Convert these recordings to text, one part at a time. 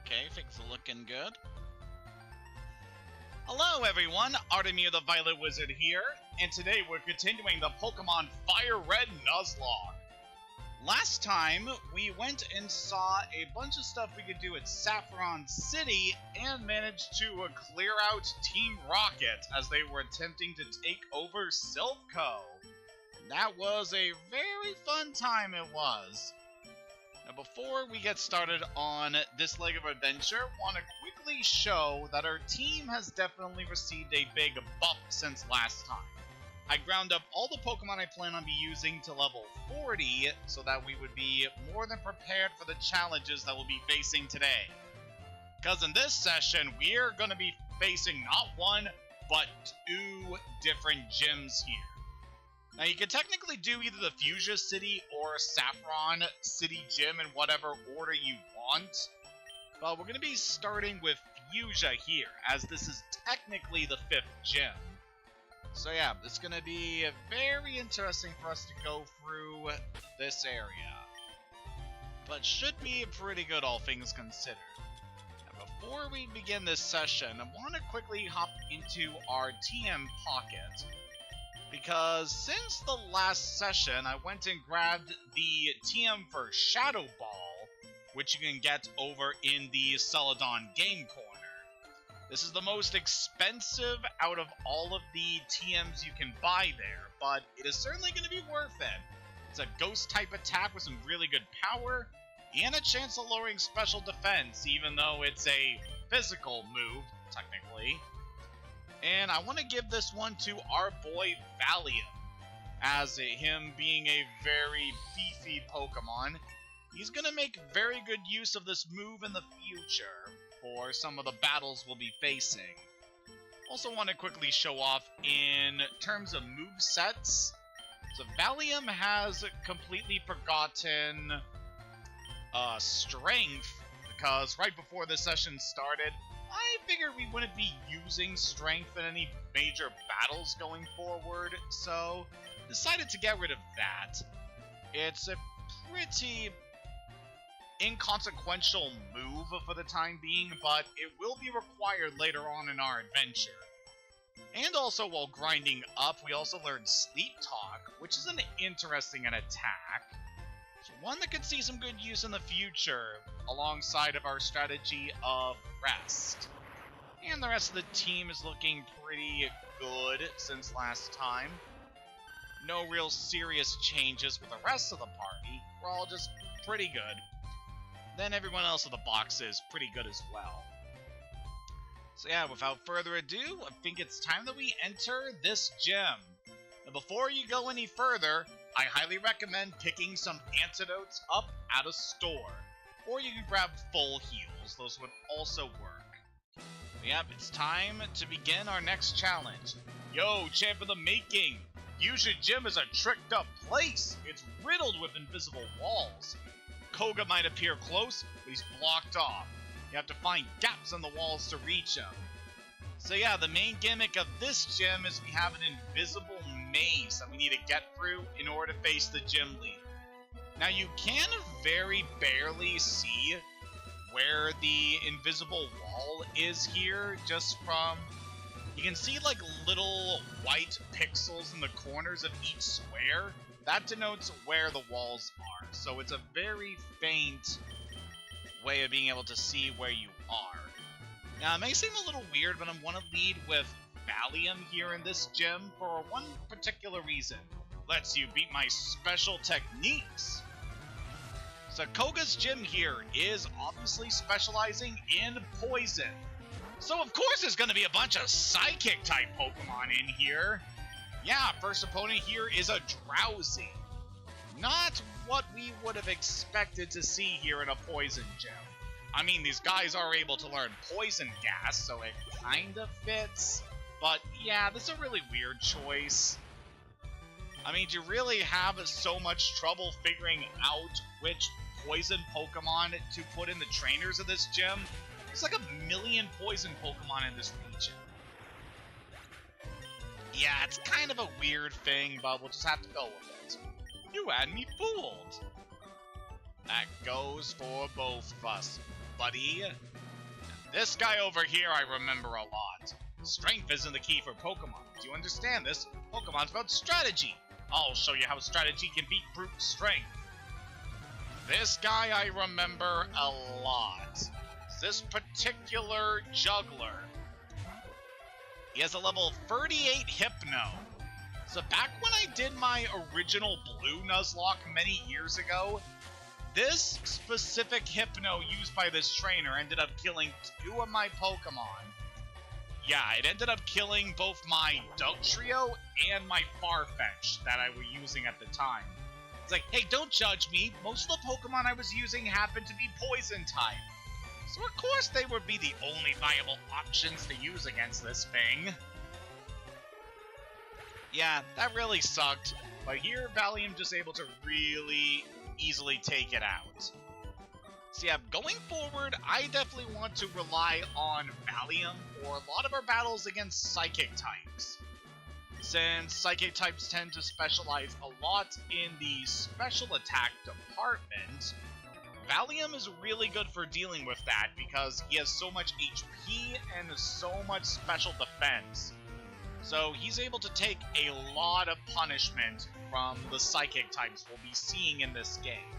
Okay, things are looking good. Hello everyone, Artemir the Violet Wizard here, and today we're continuing the Pokémon FireRed Nuzlocke. Last time, we went and saw a bunch of stuff we could do at Saffron City, and managed to clear out Team Rocket as they were attempting to take over Silph.Co. That was a very fun time it was. Now before we get started on this leg of adventure, I want to quickly show that our team has definitely received a big buff since last time. I ground up all the Pokemon I plan on using to level 40, so that we would be more than prepared for the challenges that we'll be facing today. Because in this session, we're going to be facing not one, but two different gyms here. Now, you can technically do either the Fuchsia City or Saffron City Gym in whatever order you want. But we're going to be starting with Fuchsia here, as this is technically the 5th gym. So yeah, it's going to be very interesting for us to go through this area. But should be pretty good, all things considered. Now, before we begin this session, I want to quickly hop into our TM pocket. Because since the last session, I went and grabbed the TM for Shadow Ball, which you can get over in the Celadon Game Corner. This is the most expensive out of all of the TMs you can buy there, but it is certainly going to be worth it. It's a ghost-type attack with some really good power, and a chance of lowering special defense, even though it's a physical move, technically. And I want to give this one to our boy Valium, as him being a very beefy Pokemon. He's going to make very good use of this move in the future for some of the battles we'll be facing. Also want to quickly show off in terms of movesets. So Valium has completely forgotten Strength, because right before the session started, I figured we wouldn't be using Strength in any major battles going forward, so decided to get rid of that. It's a pretty inconsequential move for the time being, but it will be required later on in our adventure. And also, while grinding up, we also learned Sleep Talk, which is an interesting attack. So one that could see some good use in the future, alongside of our strategy of Rest. And the rest of the team is looking pretty good since last time. No real serious changes with the rest of the party. We're all just pretty good. Then everyone else in the box is pretty good as well. So yeah, without further ado, I think it's time that we enter this gym. Now before you go any further, I highly recommend picking some antidotes up at a store. Or you can grab full heals, those would also work. Yep, it's time to begin our next challenge. Yo, champ of the making! Fuchsia Gym is a tricked up place! It's riddled with invisible walls. Koga might appear close, but he's blocked off. You have to find gaps in the walls to reach him. So yeah, the main gimmick of this gym is we have an invisible maze that we need to get through in order to face the gym leader. Now you can very barely see where the invisible wall is here, just from... You can see like little white pixels in the corners of each square. That denotes where the walls are, so it's a very faint way of being able to see where you are. Now, it may seem a little weird, but I want to lead with Valium here in this gym for one particular reason. Lets you beat my special techniques. So Koga's gym here is obviously specializing in poison. So of course there's going to be a bunch of Psychic-type Pokemon in here. Yeah, first opponent here is a Drowsy. Not what we would have expected to see here in a Poison gym. I mean, these guys are able to learn Poison Gas, so it kind of fits. But yeah, this is a really weird choice. I mean, do you really have so much trouble figuring out which Poison Pokemon to put in the trainers of this gym? There's like 1 million Poison Pokemon in this region. Yeah, it's kind of a weird thing, but we'll just have to go with it. You had me fooled. That goes for both of us. buddy. This guy over here I remember a lot. Strength isn't the key for Pokemon. Do you understand this? Pokemon's about strategy. I'll show you how strategy can beat brute strength. This guy I remember a lot. This particular juggler. He has a level 38 Hypno. So back when I did my original blue Nuzlocke many years ago, this specific Hypno used by this trainer ended up killing 2 of my Pokemon. Yeah, it ended up killing both my Dugtrio and my Farfetch that I were using at the time. It's like, hey, don't judge me. Most of the Pokemon I was using happened to be poison type. So of course they would be the only viable options to use against this thing. Yeah, that really sucked. But here, Valium just able to really easily take it out. So yeah, going forward, I definitely want to rely on Valium for a lot of our battles against Psychic types. Since Psychic types tend to specialize a lot in the special attack department, Valium is really good for dealing with that because he has so much HP and so much special defense. So he's able to take a lot of punishment from the Psychic types we'll be seeing in this game.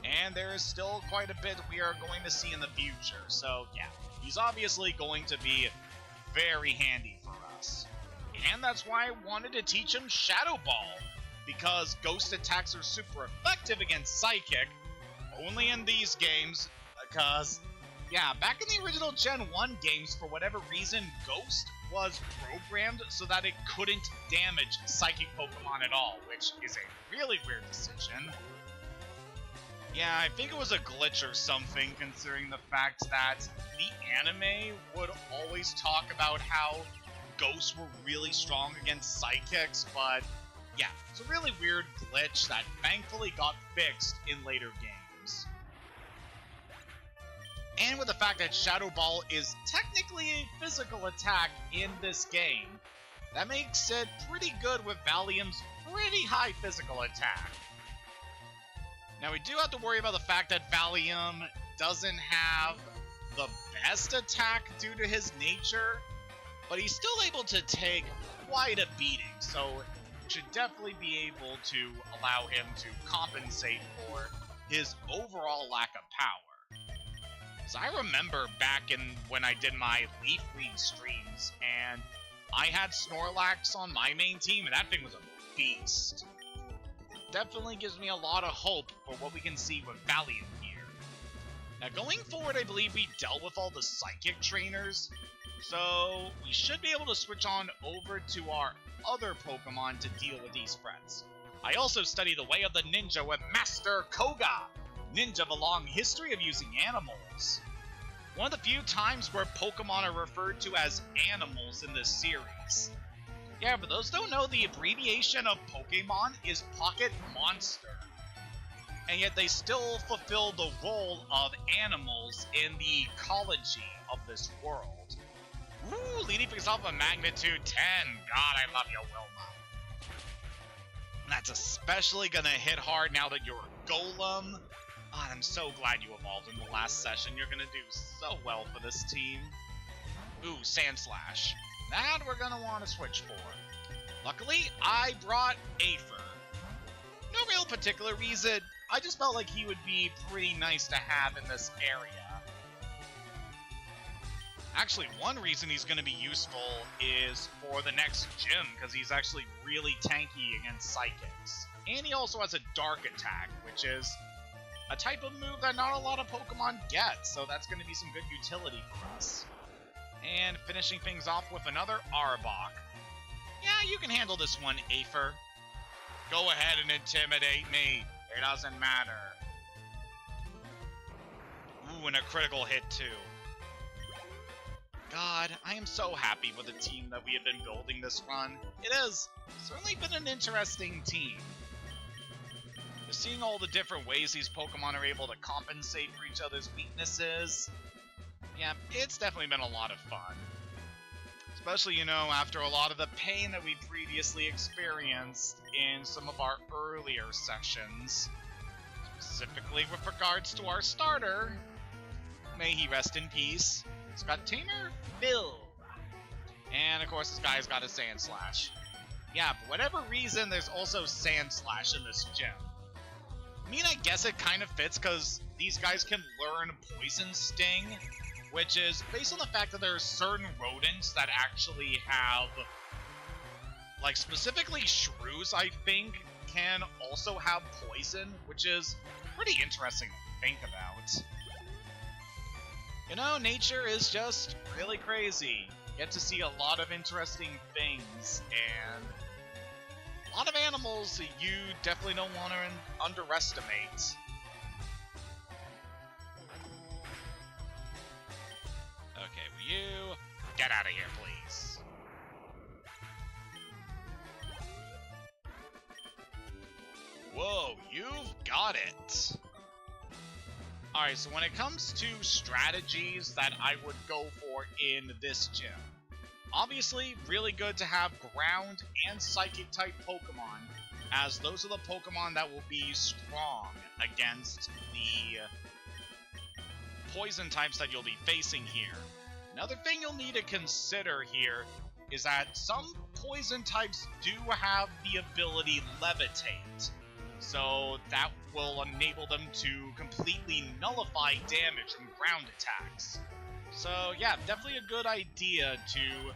And there is still quite a bit we are going to see in the future, so yeah, he's obviously going to be very handy for us. And that's why I wanted to teach him Shadow Ball, because ghost attacks are super effective against Psychic, only in these games, because, yeah, back in the original Gen 1 games, for whatever reason, Ghost was programmed so that it couldn't damage Psychic Pokemon at all, which is a really weird decision. Yeah, I think it was a glitch or something, considering the fact that the anime would always talk about how ghosts were really strong against psychics, but yeah, it's a really weird glitch that thankfully got fixed in later games. And with the fact that Shadow Ball is technically a physical attack in this game, that makes it pretty good with Valium's pretty high physical attack. Now, we do have to worry about the fact that Valium doesn't have the best attack due to his nature, but he's still able to take quite a beating, so should definitely be able to allow him to compensate for his overall lack of power. So I remember back in when I did my Leaf League streams, and I had Snorlax on my main team, and that thing was a beast. Definitely gives me a lot of hope for what we can see with Valium here. Now going forward, I believe we dealt with all the Psychic trainers, so we should be able to switch on over to our other Pokemon to deal with these threats. I also study the way of the ninja with Master Koga, ninja of a long history of using animals. One of the few times where Pokemon are referred to as animals in this series. Yeah, for those who don't know, the abbreviation of Pokemon is Pocket Monster. And yet they still fulfill the role of animals in the ecology of this world. Ooh, leading for yourself a magnitude 10. God, I love you, Wilma. That's especially gonna hit hard now that you're a Golem. Oh, I'm so glad you evolved in the last session. You're gonna do so well for this team. Ooh, Sand Slash. That we're gonna want to switch for. Luckily, I brought Aether. No real particular reason, I just felt like he would be pretty nice to have in this area. Actually, one reason he's going to be useful is for the next gym, because he's actually really tanky against Psychics. And he also has a Dark Attack, which is a type of move that not a lot of Pokemon get, so that's going to be some good utility for us. And finishing things off with another Arbok. Yeah, you can handle this one, Aether. Go ahead and intimidate me. It doesn't matter. Ooh, and a critical hit, too. God, I am so happy with the team that we have been building this run. It has certainly been an interesting team. Just seeing all the different ways these Pokemon are able to compensate for each other's weaknesses. Yeah, it's definitely been a lot of fun. Especially, you know, after a lot of the pain that we previously experienced in some of our earlier sessions. Specifically with regards to our starter, May he rest in peace. It's got Tamer Phil. And, of course, this guy's got a Sand Slash. Yeah, for whatever reason, there's also Sand Slash in this gym. I mean, I guess it kind of fits because these guys can learn Poison Sting, which is based on the fact that there are certain rodents that actually have, like, specifically shrews, I think, can also have poison, which is pretty interesting to think about. You know, nature is just really crazy. You get to see a lot of interesting things, and a lot of animals you definitely don't want to underestimate. Okay, will you get out of here, please? Whoa, you've got it! Alright, so when it comes to strategies that I would go for in this gym, obviously, really good to have ground and psychic type Pokemon, as those are the Pokemon that will be strong against the poison types that you'll be facing here. Another thing you'll need to consider here is that some poison types do have the ability Levitate, so that will enable them to completely nullify damage from ground attacks. So yeah, definitely a good idea to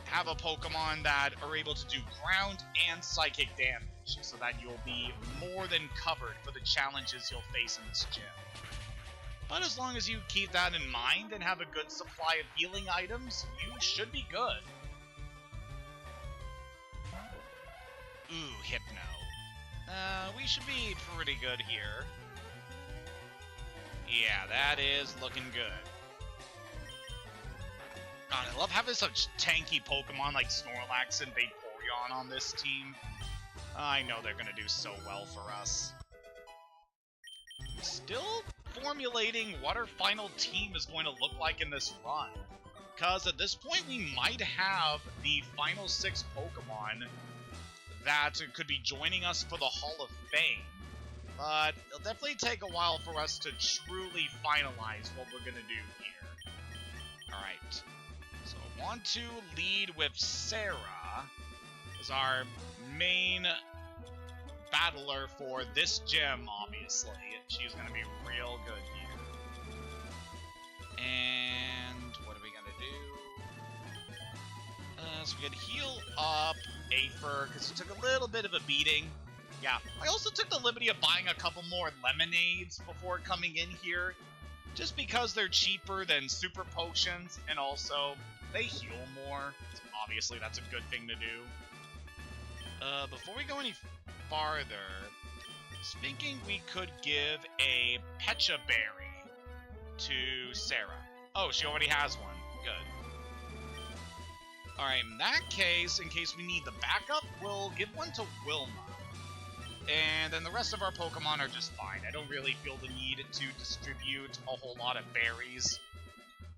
have a Pokemon that are able to do ground and psychic damage, so that you'll be more than covered for the challenges you'll face in this gym. But as long as you keep that in mind and have a good supply of healing items, you should be good. Ooh, Hypno. We should be pretty good here. Yeah, that is looking good. God, I love having such tanky Pokemon like Snorlax and Vaporeon on this team. I know they're gonna do so well for us. Still formulating what our final team is going to look like in this run. Because at this point, we might have the final 6 Pokemon that could be joining us for the Hall of Fame. But it'll definitely take a while for us to truly finalize what we're going to do here. Alright. So I want to lead with Sarah as our main battler for this gym, obviously. She's going to be real good here. And what are we going to do? So we can heal up Aether, because he took a little bit of a beating. Yeah, I also took the liberty of buying a couple more lemonades before coming in here, just because they're cheaper than super potions, and also they heal more. So obviously, that's a good thing to do. Before we go any farther, I was thinking we could give a Pecha Berry to Sarah. Oh, she already has one. Good. Alright, in that case, in case we need the backup, we'll give one to Wilma. And then the rest of our Pokemon are just fine. I don't really feel the need to distribute a whole lot of berries,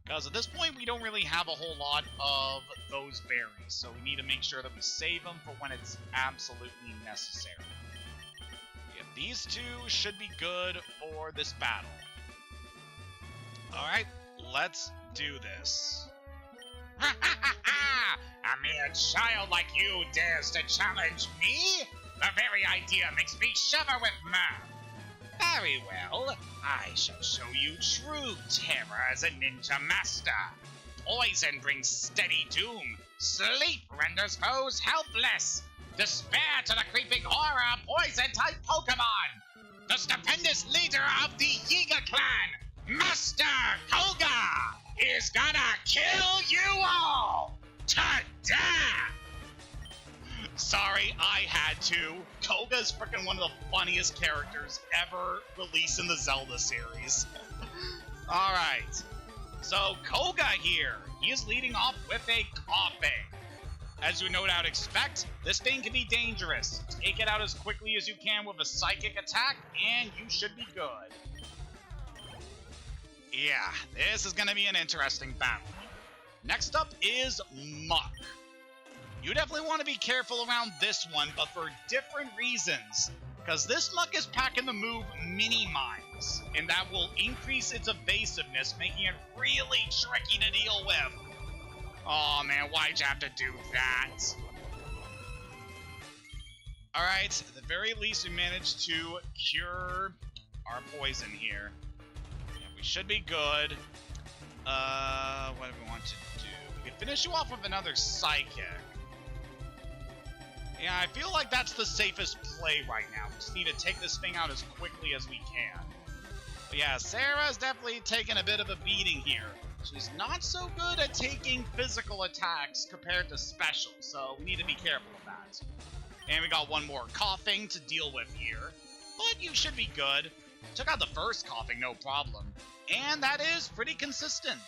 because at this point we don't really have a whole lot of those berries, so we need to make sure that we save them for when it's absolutely necessary. Yeah, these two should be good for this battle. Alright, let's do this. Ha ha ha ha! A mere child like you dares to challenge me? The very idea makes me shiver with mirth. Very well, I shall show you true terror as a ninja master. Poison brings steady doom. Sleep renders foes helpless. Despair to the creeping horror of poison-type Pokemon. The stupendous leader of the Yiga clan, Master Koga, is gonna kill you all to death. Sorry, I had to. Koga's freaking one of the funniest characters ever released in the Zelda series. Alright, so Koga here. He is leading off with a coughing. As you no doubt expect, this thing can be dangerous. Take it out as quickly as you can with a psychic attack, and you should be good. Yeah, this is going to be an interesting battle. Next up is Muck. You definitely want to be careful around this one, but for different reasons. Because this muck is packing the move Mini Mines, and that will increase its evasiveness, making it really tricky to deal with. Oh man, why'd you have to do that? Alright, at the very least we managed to cure our poison here. Yeah, we should be good. What do we want to do? We can finish you off with another Psychic. Yeah, I feel like that's the safest play right now. We just need to take this thing out as quickly as we can. But yeah, Sarah's definitely taking a bit of a beating here. She's not so good at taking physical attacks compared to special, so we need to be careful of that. And we got one more coughing to deal with here. But you should be good. Took out the first coughing, no problem. And that is pretty consistent.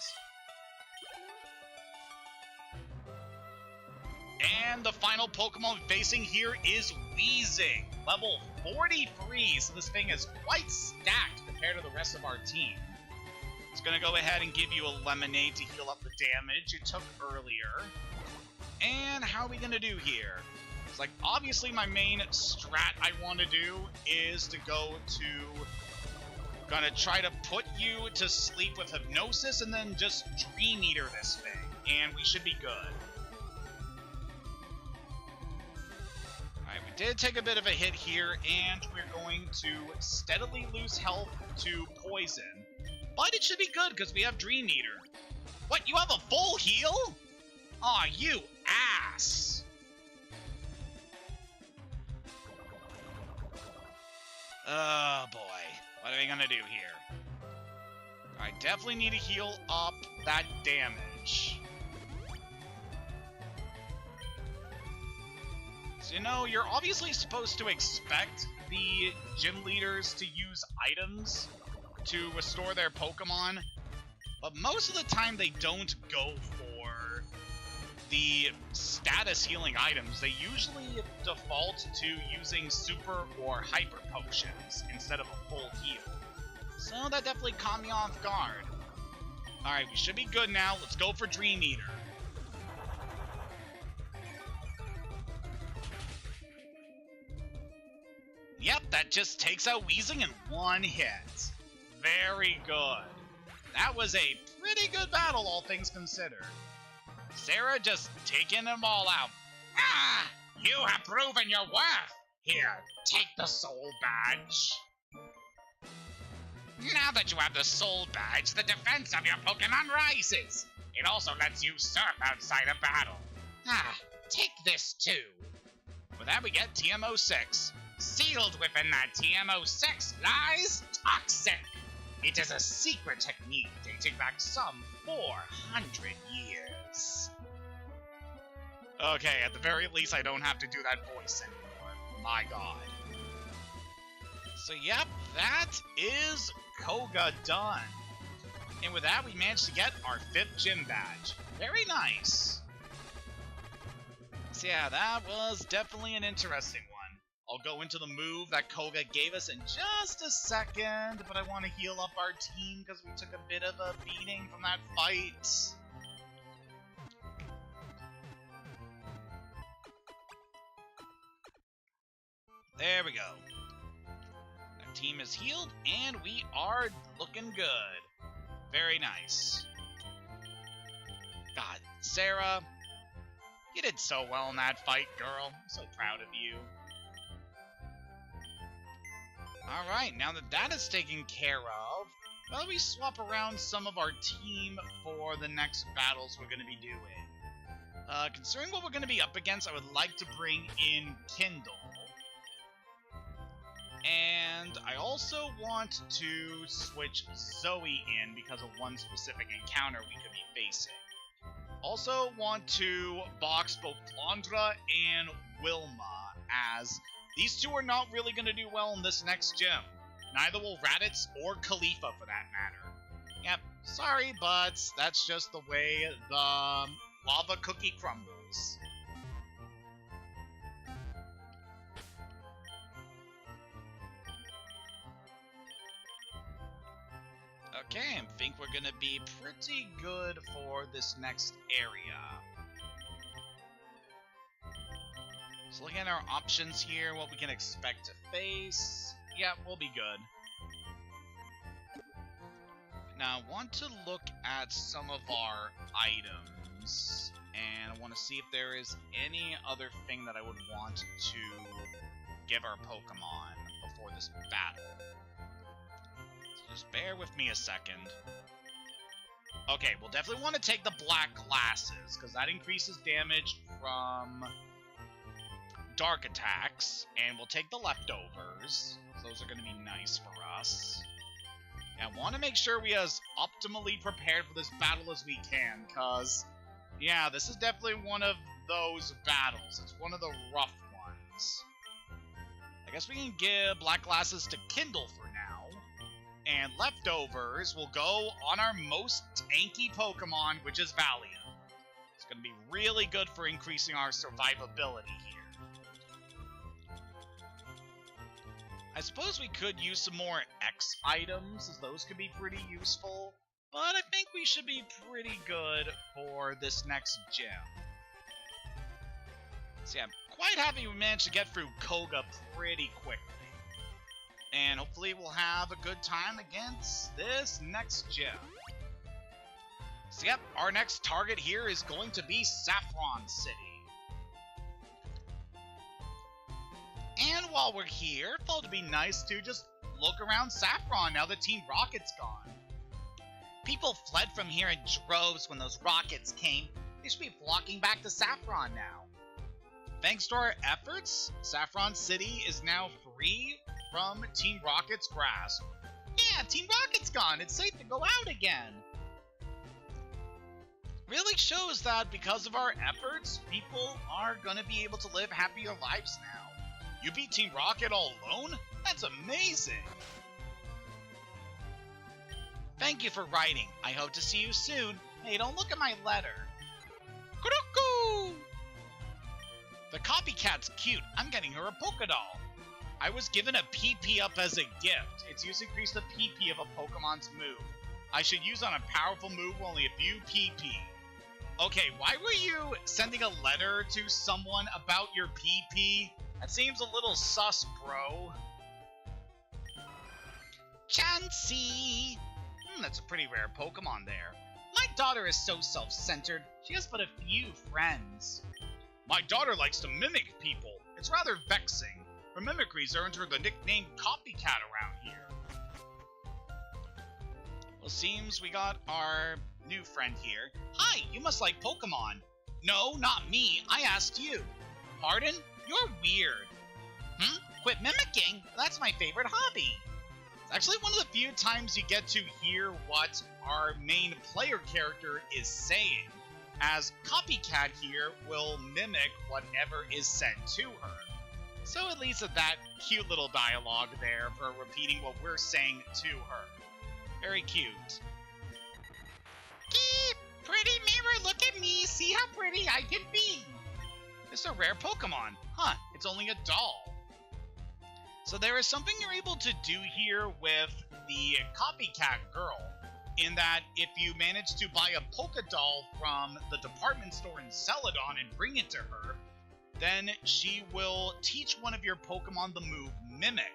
And the final Pokemon facing here is Weezing, level 43, so this thing is quite stacked compared to the rest of our team. It's going to go ahead and give you a Lemonade to heal up the damage you took earlier. And how are we going to do here? It's like, obviously my main strat I want to do is to go to... Gonna try to put you to sleep with Hypnosis and then just Dream Eater this thing, and we should be good. Alright, we did take a bit of a hit here, and we're going to steadily lose health to Poison. But it should be good, because we have Dream Eater. What, you have a full heal? Aw, you ass! Oh boy. What are we gonna do here? I definitely need to heal up that damage. So, you know, you're obviously supposed to expect the gym leaders to use items to restore their Pokemon, but most of the time they don't go for the status healing items. They usually default to using super or hyper potions instead of a full heal. So that definitely caught me off guard. Alright, we should be good now. Let's go for Dream Eater. Yep, that just takes out Weezing in one hit. Very good. That was a pretty good battle, all things considered. Sarah just taking them all out. Ah! You have proven your worth! Here, take the soul badge. Now that you have the soul badge, the defense of your Pokemon rises. It also lets you surf outside of battle. Ah, take this too. With that we get TM06. Sealed within that TM06 lies Toxic. It is a secret technique dating back some 400 years. Okay, at the very least I don't have to do that voice anymore. My god. So yep, that is Koga done. And with that we managed to get our 5th gym badge. Very nice. So yeah, that was definitely an interesting one. I'll go into the move that Koga gave us in just a second, but I want to heal up our team because we took a bit of a beating from that fight. There we go. Our team is healed, and we are looking good. Very nice. God, Sarah, you did so well in that fight, girl. I'm so proud of you. Alright, now that that is taken care of, well, we swap around some of our team for the next battles we're going to be doing. Considering what we're going to be up against, I would like to bring in Kindle. And I also want to switch Zoe in because of one specific encounter we could be facing. Also want to box both Londra and Wilma, as these two are not really going to do well in this next gym. Neither will Raditz or Khalifa for that matter. Yep, sorry, but that's just the way the lava cookie crumbles. Okay, I think we're gonna be pretty good for this next area. So looking at our options here, what we can expect to face. Yeah, we'll be good. Now, I want to look at some of our items, and I want to see if there is any other thing that I would want to give our Pokemon before this battle. So just bear with me a second. Okay, we'll definitely want to take the black glasses, because that increases damage from dark attacks, and we'll take the leftovers. Those are going to be nice for us. And I want to make sure we are as optimally prepared for this battle as we can, because, yeah, this is definitely one of those battles. It's one of the rough ones. I guess we can give black glasses to Kindle for now, and leftovers will go on our most tanky Pokemon, which is Valiant. It's going to be really good for increasing our survivability here. I suppose we could use some more X items, as those could be pretty useful, but I think we should be pretty good for this next gym. So yeah, I'm quite happy we managed to get through Koga pretty quickly. And hopefully we'll have a good time against this next gym. So yep, our next target here is going to be Saffron City. And while we're here, I thought it'd be nice to just look around Saffron now that Team Rocket's gone. People fled from here in droves when those rockets came. They should be flocking back to Saffron now. Thanks to our efforts, Saffron City is now free from Team Rocket's grasp. Yeah, Team Rocket's gone. It's safe to go out again. Really shows that because of our efforts, people are gonna be able to live happier lives now. You beat Team Rocket all alone? That's amazing! Thank you for writing. I hope to see you soon. Hey, don't look at my letter. Kuruku! The copycat's cute. I'm getting her a Pokédoll. I was given a PP up as a gift. Its use increased the PP of a Pokemon's move. I should use on a powerful move with only a few PP. Okay, why were you sending a letter to someone about your PP? That seems a little sus, bro. Chansey! That's a pretty rare Pokemon there. My daughter is so self-centered. She has but a few friends. My daughter likes to mimic people. It's rather vexing. Her mimicries earned her the nickname Copycat around here. Well, seems we got our new friend here. Hi, you must like Pokemon. No, not me. I asked you. Pardon? You're weird. Quit mimicking? That's my favorite hobby. It's actually one of the few times you get to hear what our main player character is saying, as Copycat here will mimic whatever is said to her. So at least that cute little dialogue there for repeating what we're saying to her. Very cute. Pretty mirror, look at me. See how pretty I can be. It's a rare Pokemon. Huh, it's only a doll. So there is something you're able to do here with the Copycat girl, in that if you manage to buy a Pokédoll from the department store in Celadon and bring it to her, then she will teach one of your Pokemon the move Mimic,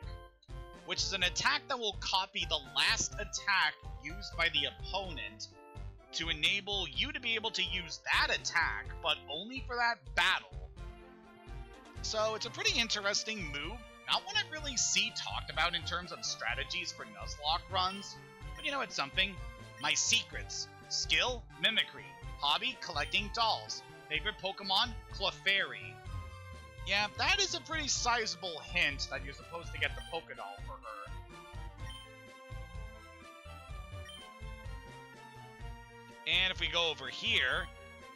which is an attack that will copy the last attack used by the opponent to enable you to be able to use that attack, but only for that battle. So it's a pretty interesting move. Not one I really see talked about in terms of strategies for Nuzlocke runs, but you know, it's something. My secrets. Skill, mimicry. Hobby, collecting dolls. Favorite Pokemon, Clefairy. Yeah, that is a pretty sizable hint that you're supposed to get the Pokédoll for her. And if we go over here,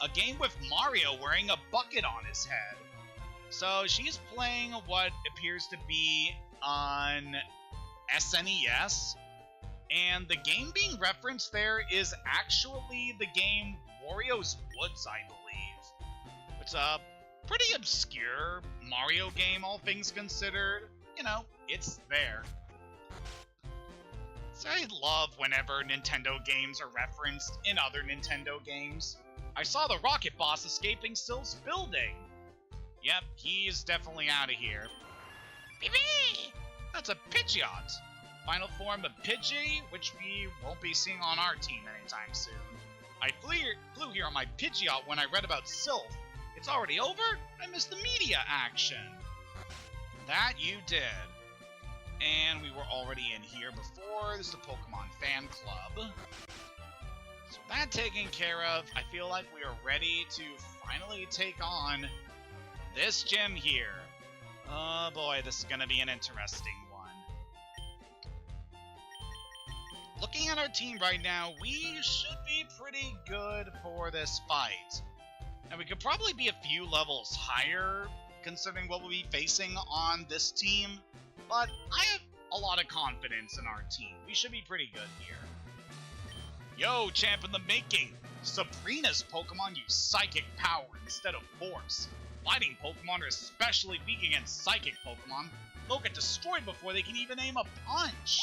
a game with Mario wearing a bucket on his head. So she's playing what appears to be on SNES, and the game being referenced there is actually the game Wario's Woods, I believe. It's a pretty obscure Mario game, all things considered. You know, it's there. So I love whenever Nintendo games are referenced in other Nintendo games. I saw the rocket boss escaping Sylph's building. Yep, he's definitely out of here. Pee-pee! That's a Pidgeot. Final form of Pidgey, which we won't be seeing on our team anytime soon. I flew here on my Pidgeot when I read about Sylph. It's already over? I missed the media action. That you did. And we were already in here before. This is the Pokemon Fan Club. So that taken care of, I feel like we are ready to finally take on this gym here. Oh boy, this is going to be an interesting one. Looking at our team right now, we should be pretty good for this fight. And we could probably be a few levels higher, considering what we'll be facing on this team. But I have a lot of confidence in our team. We should be pretty good here. Yo, champ in the making! Sabrina's Pokemon use Psychic power instead of Force. Fighting Pokemon are especially weak against Psychic Pokemon. They'll get destroyed before they can even aim a punch.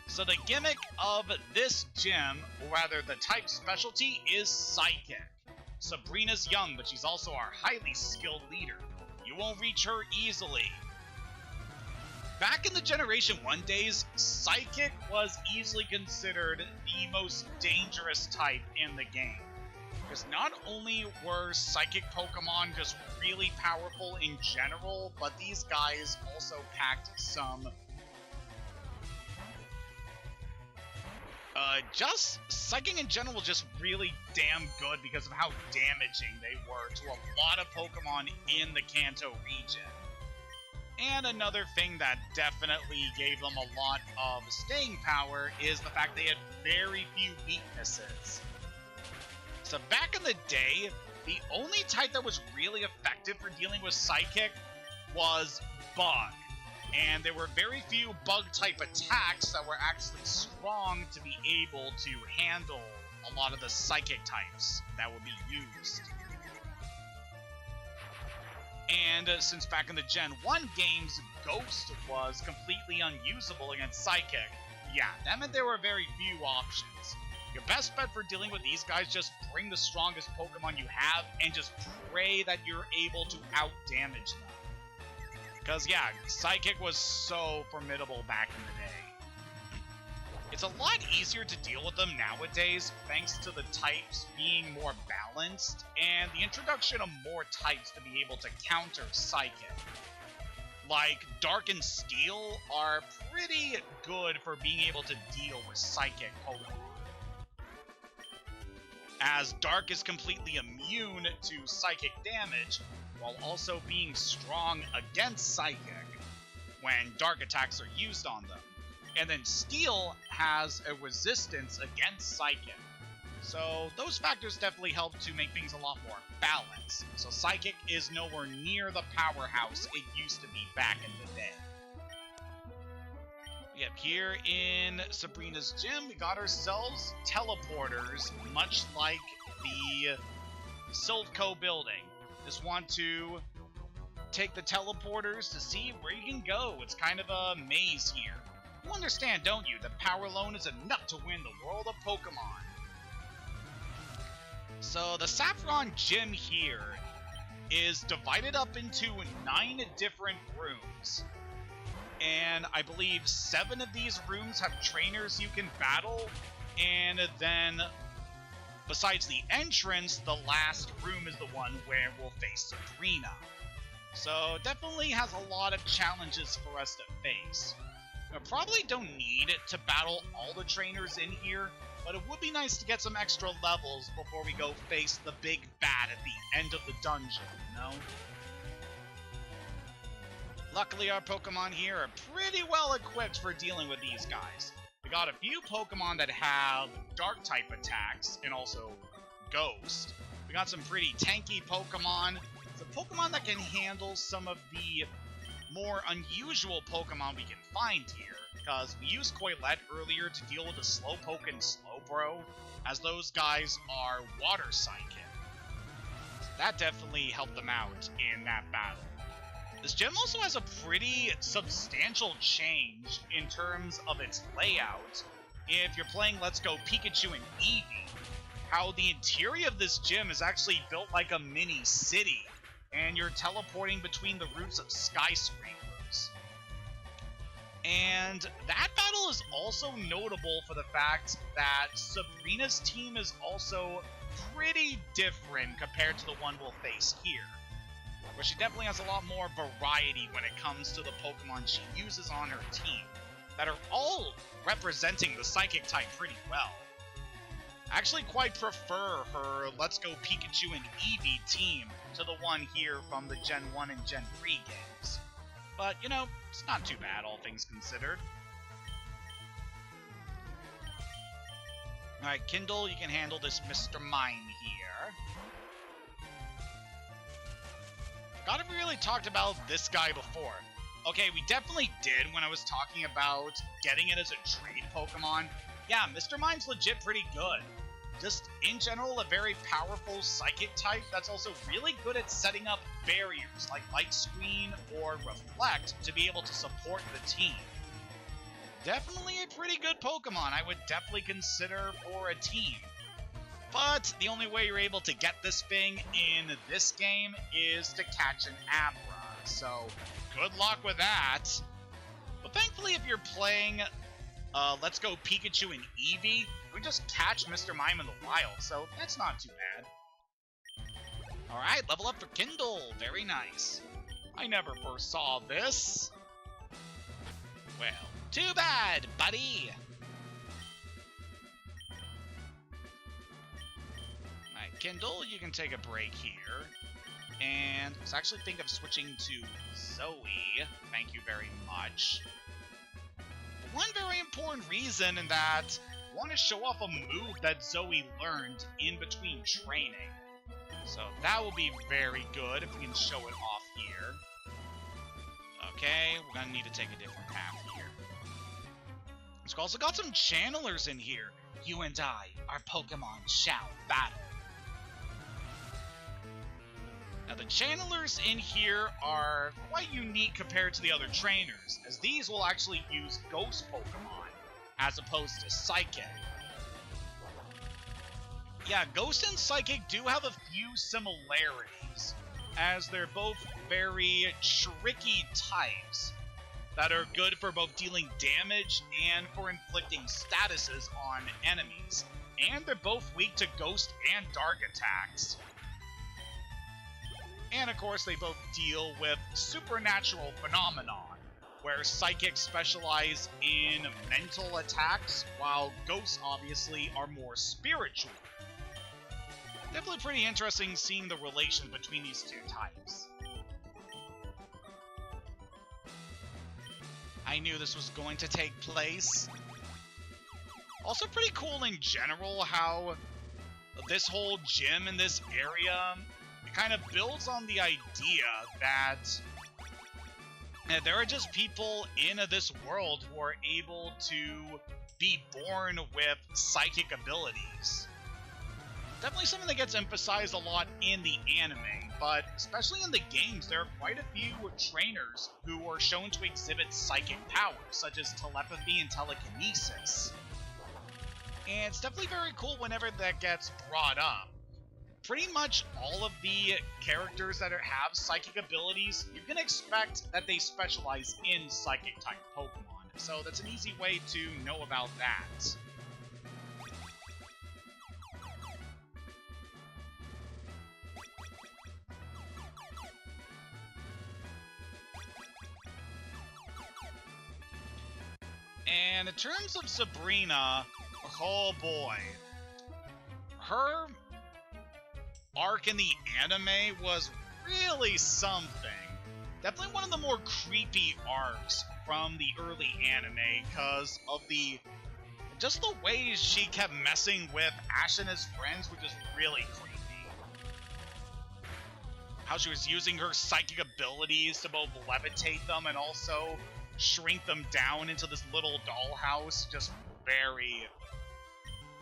So the gimmick of this gym, or rather the type specialty, is Psychic. Sabrina's young, but she's also our highly skilled leader. You won't reach her easily. Back in the Generation 1 days, Psychic was easily considered the most dangerous type in the game. Because not only were Psychic Pokemon just really powerful in general, but these guys also packed some... Psychic in general was just really damn good because of how damaging they were to a lot of Pokemon in the Kanto region. And another thing that definitely gave them a lot of staying power is the fact they had very few weaknesses. So back in the day, the only type that was really effective for dealing with Psychic was Bug. And there were very few Bug-type attacks that were actually strong to be able to handle a lot of the Psychic types that would be used. And since back in the Gen 1 games, Ghost was completely unusable against Psychic, yeah, that meant there were very few options. Your best bet for dealing with these guys, just bring the strongest Pokemon you have and just pray that you're able to out-damage them. Because, yeah, Psychic was so formidable back in the day. It's a lot easier to deal with them nowadays, thanks to the types being more balanced, and the introduction of more types to be able to counter Psychic. Like, Dark and Steel are pretty good for being able to deal with Psychic Pokemon. As Dark is completely immune to Psychic damage, while also being strong against Psychic when Dark attacks are used on them. And then Steel has a resistance against Psychic. So those factors definitely help to make things a lot more balanced. So Psychic is nowhere near the powerhouse it used to be back in the day. Yep, here in Sabrina's gym, we got ourselves teleporters, much like the Silphco building. Just want to take the teleporters to see where you can go. It's kind of a maze here. You understand, don't you, that power alone is enough to win the world of Pokemon. So the Saffron Gym here is divided up into 9 different rooms. And I believe 7 of these rooms have trainers you can battle. And then, besides the entrance, the last room is the one where we'll face Sabrina. So definitely has a lot of challenges for us to face. I probably don't need to battle all the trainers in here, but it would be nice to get some extra levels before we go face the big bad at the end of the dungeon, you know? Luckily, our Pokemon here are pretty well equipped for dealing with these guys. We got a few Pokemon that have Dark-type attacks, and also Ghost. We got some pretty tanky Pokemon. Some Pokemon that can handle some of the more unusual Pokemon we can find here, because we used Coilette earlier to deal with the Slowpoke and Slowbro, as those guys are Water Psychic. So that definitely helped them out in that battle. This gym also has a pretty substantial change in terms of its layout. If you're playing Let's Go Pikachu and Eevee, how the interior of this gym is actually built like a mini city. and you're teleporting between the roofs of skyscrapers. And that battle is also notable for the fact that Sabrina's team is also pretty different compared to the one we'll face here, where she definitely has a lot more variety when it comes to the Pokemon she uses on her team, that are all representing the Psychic type pretty well. I actually quite prefer her Let's Go Pikachu and Eevee team to the one here from the Gen 1 and Gen 3 games. But, you know, it's not too bad, all things considered. Alright, Kindle, you can handle this Mr. Mime here. Gotta really talked about this guy before. Okay, we definitely did when I was talking about getting it as a trade Pokemon. Yeah, Mr. Mime's legit pretty good. Just, in general, a very powerful Psychic type that's also really good at setting up barriers like Light Screen or Reflect to be able to support the team. Definitely a pretty good Pokemon I would definitely consider for a team. But the only way you're able to get this thing in this game is to catch an Abra, so good luck with that. But thankfully, if you're playing Let's Go Pikachu and Eevee, we just catch Mr. Mime in the wild, so that's not too bad. Alright, level up for Kindle. Very nice. I never foresaw this. Well, too bad, buddy. Alright, Kindle, you can take a break here. And I was actually thinking of switching to Zoe. Thank you very much. One very important reason in that I want to show off a move that Zoe learned in between training. So that will be very good if we can show it off here. Okay, we're going to need to take a different path here. We've also got some channelers in here. You and I, our Pokemon shall battle. Now the channelers in here are quite unique compared to the other trainers, as these will actually use Ghost Pokemon, as opposed to Psychic. Yeah, Ghost and Psychic do have a few similarities, as they're both very tricky types that are good for both dealing damage and for inflicting statuses on enemies. And they're both weak to Ghost and Dark attacks. And of course, they both deal with supernatural phenomenon, where Psychics specialize in mental attacks, while Ghosts obviously are more spiritual. Definitely pretty interesting seeing the relation between these two types. I knew this was going to take place. Also pretty cool in general how this whole gym in this area, it kind of builds on the idea that there are just people in this world who are able to be born with psychic abilities. Definitely something that gets emphasized a lot in the anime, but especially in the games, there are quite a few trainers who are shown to exhibit psychic powers, such as telepathy and telekinesis. And it's definitely very cool whenever that gets brought up. Pretty much all of the characters that have psychic abilities, you can expect that they specialize in psychic-type Pokemon, so that's an easy way to know about that. And in terms of Sabrina, oh boy, her arc in the anime was really something. Definitely one of the more creepy arcs from the early anime because of just the ways she kept messing with Ash and his friends were just really creepy. How she was using her psychic abilities to both levitate them and also shrink them down into this little dollhouse. Just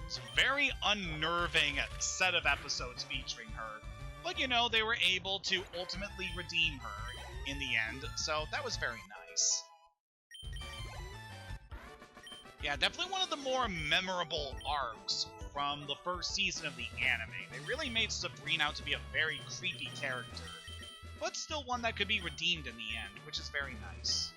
it's a very unnerving set of episodes featuring her. But, you know, they were able to ultimately redeem her in the end, so that was very nice. Yeah, definitely one of the more memorable arcs from the first season of the anime. They really made Sabrina out to be a very creepy character. but still one that could be redeemed in the end, which is very nice.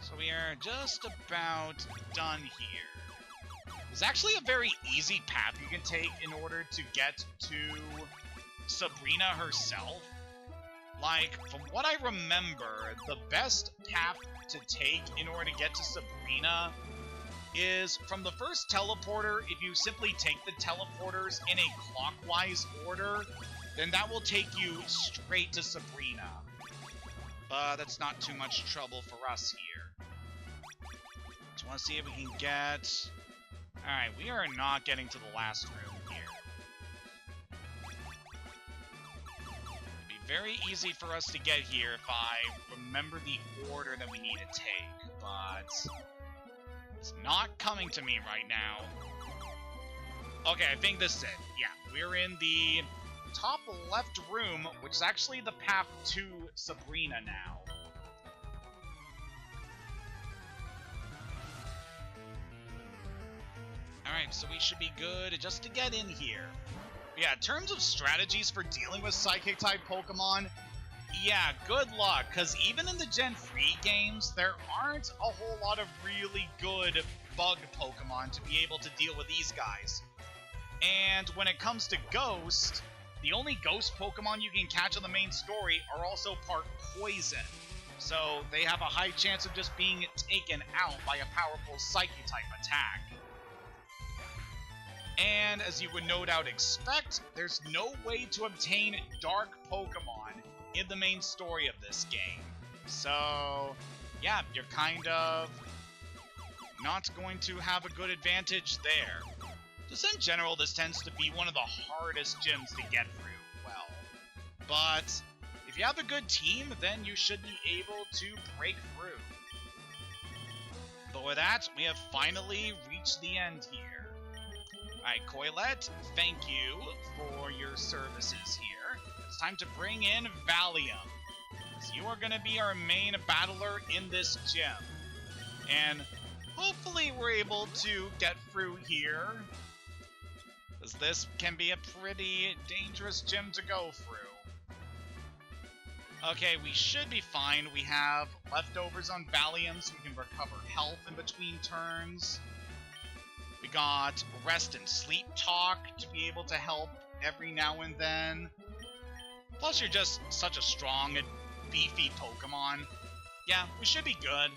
So we are just about done here. There's actually a very easy path you can take in order to get to Sabrina herself. Like, from what I remember, the best path to take in order to get to Sabrina is from the first teleporter. If you simply take the teleporters in a clockwise order, then that will take you straight to Sabrina. But that's not too much trouble for us here. Just want to see if we can get... Alright, we are not getting to the last room here. It'd be very easy for us to get here if I remember the order that we need to take, but it's not coming to me right now. Okay, I think this is it. Yeah, we're in the top left room, which is actually the path to Sabrina now. Alright, so we should be good just to get in here. Yeah, in terms of strategies for dealing with Psychic-type Pokemon, yeah, good luck, because even in the Gen 3 games, there aren't a whole lot of really good bug Pokemon to be able to deal with these guys. And when it comes to Ghost, the only Ghost Pokemon you can catch in the main story are also part Poison. So they have a high chance of just being taken out by a powerful Psychic-type attack. And as you would no doubt expect, there's no way to obtain Dark Pokemon in the main story of this game. So, yeah, you're kind of not going to have a good advantage there. Just in general, this tends to be one of the hardest gyms to get through, well. But if you have a good team, then you should be able to break through. But with that, we have finally reached the end here. Alright, Coilette, thank you for your services here. It's time to bring in Valium. So you are going to be our main battler in this gym. And hopefully we're able to get through here, because this can be a pretty dangerous gym to go through. Okay, we should be fine. We have leftovers on Valium, so we can recover health in between turns. We got Rest and Sleep Talk to be able to help every now and then. Plus, you're just such a strong and beefy Pokemon. Yeah, we should be good.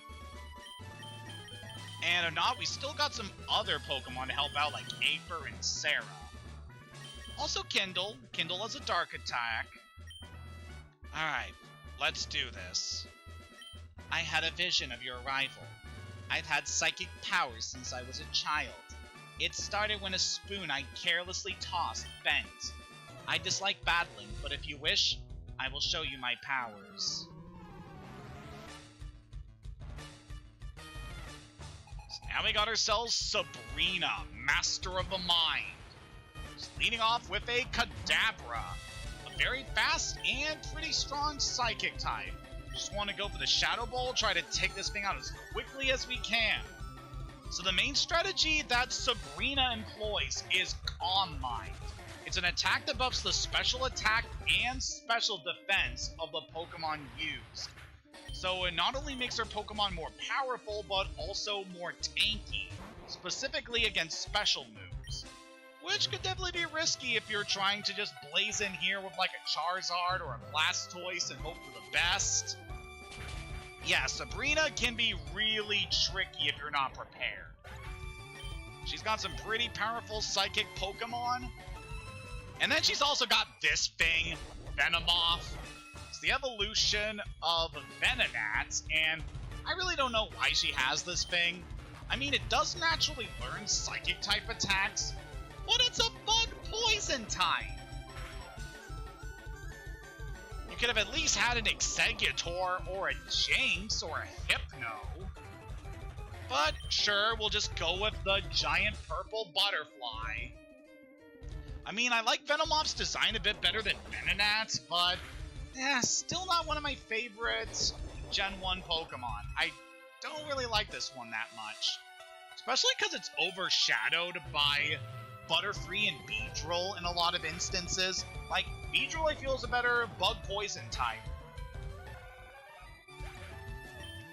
And if not, we still got some other Pokemon to help out, like Aether and Sarah. Also Kindle. Kindle has a Dark attack. Alright, let's do this. I had a vision of your arrival. I've had psychic powers since I was a child. It started when a spoon I carelessly tossed bent. I dislike battling, but if you wish, I will show you my powers. So now we got ourselves Sabrina, Master of the Mind. Just leading off with a Kadabra, a very fast and pretty strong Psychic type. Just want to go for the Shadow Ball, try to take this thing out as quickly as we can. So the main strategy that Sabrina employs is Calm Mind. It's an attack that buffs the special attack and special defense of the Pokemon used. So it not only makes her Pokemon more powerful, but also more tanky, specifically against special moves. Which could definitely be risky if you're trying to just blaze in here with like a Charizard or a Blastoise and hope for the best. Yeah, Sabrina can be really tricky if you're not prepared. She's got some pretty powerful psychic Pokemon. And then she's also got this thing, Venomoth. It's the evolution of Venonat, and I really don't know why she has this thing. I mean, it does naturally learn Psychic-type attacks, but it's a bug poison type. You could have at least had an Exeggutor or a Jinx or a Hypno. But sure, we'll just go with the giant purple butterfly. I mean, I like Venomoth's design a bit better than Venonat's, but still not one of my favorite Gen 1 Pokemon. I don't really like this one that much. Especially because it's overshadowed by Butterfree and Beedrill in a lot of instances. Like, Beedrill I feel is a better bug poison type.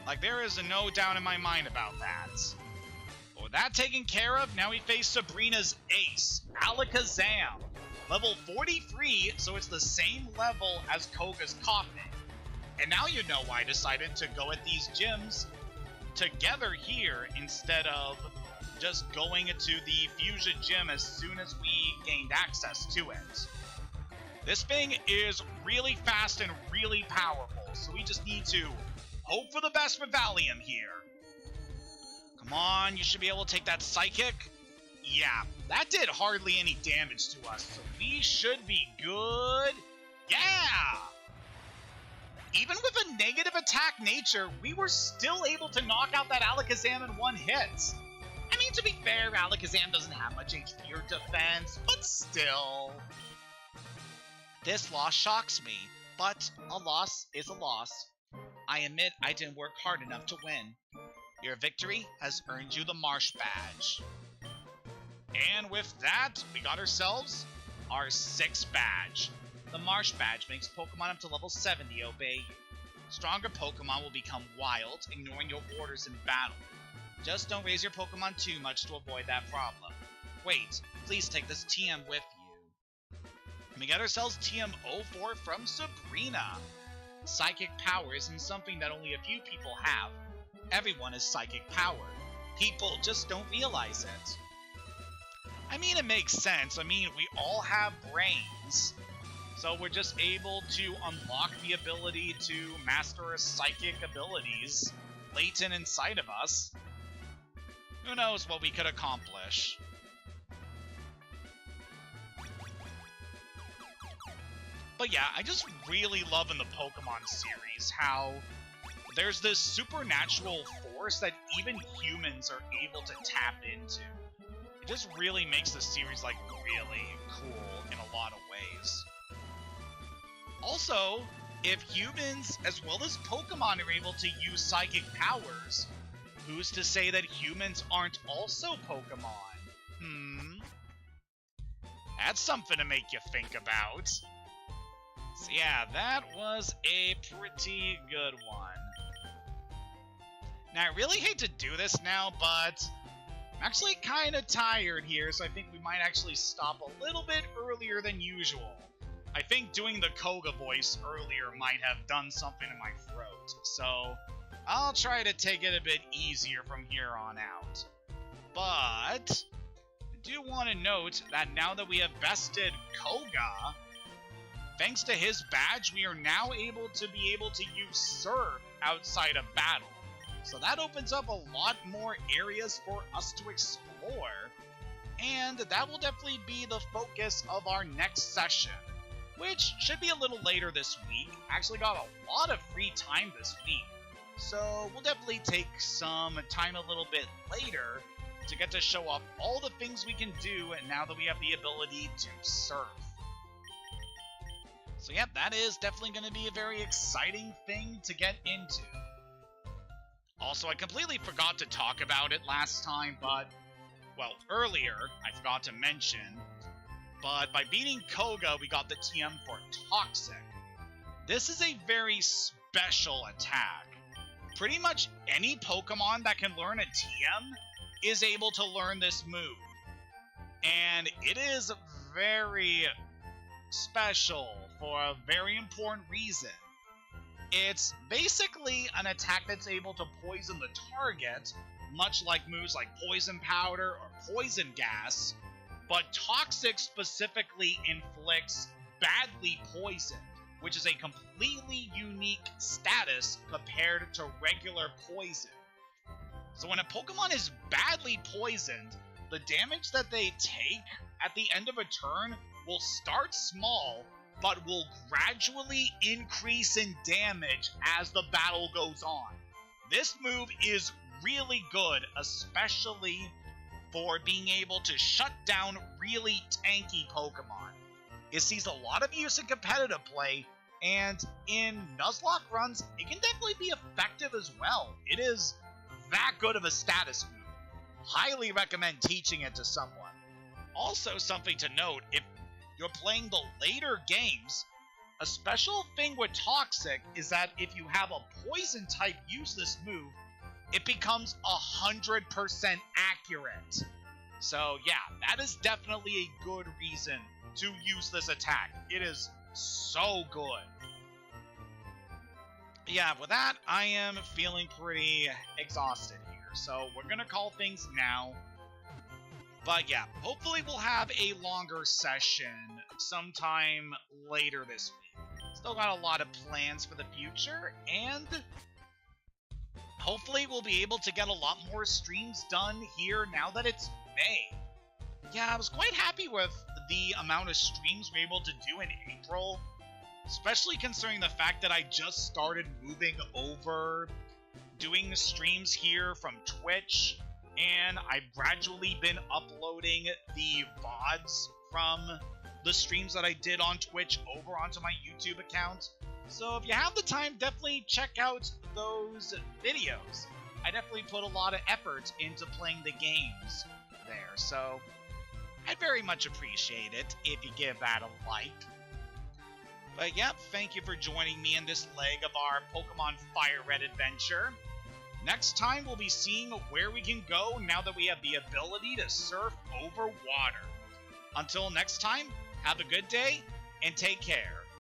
Like, there is no doubt in my mind about that. But with that taken care of, now we face Sabrina's ace, Alakazam. Level 43, so it's the same level as Koga's Coffin. And now you know why I decided to go at these gyms together here instead of just going to the Fuchsia Gym as soon as we gained access to it. This thing is really fast and really powerful, so we just need to hope for the best with Valium here. Come on, you should be able to take that Psychic. Yeah, that did hardly any damage to us, so we should be good. Yeah! Even with a negative attack nature, we were still able to knock out that Alakazam in one hit. I mean, to be fair, Alakazam doesn't have much HP or defense, but still. This loss shocks me, but a loss is a loss. I admit I didn't work hard enough to win. Your victory has earned you the Marsh Badge. And with that, we got ourselves our 6th badge. The Marsh Badge makes Pokemon up to level 70 obey you. Stronger Pokemon will become wild, ignoring your orders in battle. Just don't raise your Pokemon too much to avoid that problem. Wait, please take this TM with you. And we got ourselves TM04 from Sabrina. Psychic power isn't something that only a few people have. Everyone has psychic power. People just don't realize it. I mean, it makes sense. I mean, we all have brains. So we're just able to unlock the ability to master our psychic abilities latent inside of us. Who knows what we could accomplish. But yeah, I just really love in the Pokemon series how there's this supernatural force that even humans are able to tap into. It just really makes the series, like, really cool in a lot of ways. Also, if humans as well as Pokemon are able to use psychic powers, who's to say that humans aren't also Pokemon? That's something to make you think about. So yeah, that was a pretty good one. Now, I really hate to do this now, but I'm actually kind of tired here, so I think we might actually stop a little bit earlier than usual. I think doing the Koga voice earlier might have done something in my throat, so I'll try to take it a bit easier from here on out. But I do want to note that now that we have bested Koga, thanks to his badge, we are now able to use Surf outside of battle. So that opens up a lot more areas for us to explore, and that will definitely be the focus of our next session, which should be a little later this week. Actually got a lot of free time this week, so we'll definitely take some time a little bit later to get to show off all the things we can do now that we have the ability to surf. So yep, that is definitely going to be a very exciting thing to get into. Also, I completely forgot to talk about it last time, but, well, earlier, I forgot to mention, but by beating Koga, we got the TM for Toxic. This is a very special attack. Pretty much any Pokemon that can learn a TM is able to learn this move. And it is very special for a very important reason. It's basically an attack that's able to poison the target, much like moves like Poison Powder or Poison Gas, but Toxic specifically inflicts badly poisoned, which is a completely unique status compared to regular poison. So when a Pokemon is badly poisoned, the damage that they take at the end of a turn will start small, but will gradually increase in damage as the battle goes on. This move is really good, especially for being able to shut down really tanky Pokemon. It sees a lot of use in competitive play, and in Nuzlocke runs, it can definitely be effective as well. It is that good of a status move. Highly recommend teaching it to someone. Also, something to note, if you're playing the later games, a special thing with Toxic is that if you have a poison type use this move, it becomes 100% accurate. So yeah, that is definitely a good reason to use this attack. It is so good. Yeah, with that, I am feeling pretty exhausted here, so we're gonna call things now. But yeah, hopefully we'll have a longer session sometime later this week. Still got a lot of plans for the future, and hopefully we'll be able to get a lot more streams done here now that it's May. Yeah, I was quite happy with the amount of streams we were able to do in April, especially considering the fact that I just started moving over, doing the streams here from Twitch, and I've gradually been uploading the VODs from the streams that I did on Twitch over onto my YouTube account. So if you have the time, definitely check out those videos. I definitely put a lot of effort into playing the games there, so I'd very much appreciate it if you give that a like. But yep, thank you for joining me in this leg of our Pokemon FireRed adventure. Next time, we'll be seeing where we can go now that we have the ability to surf over water. Until next time, have a good day, and take care.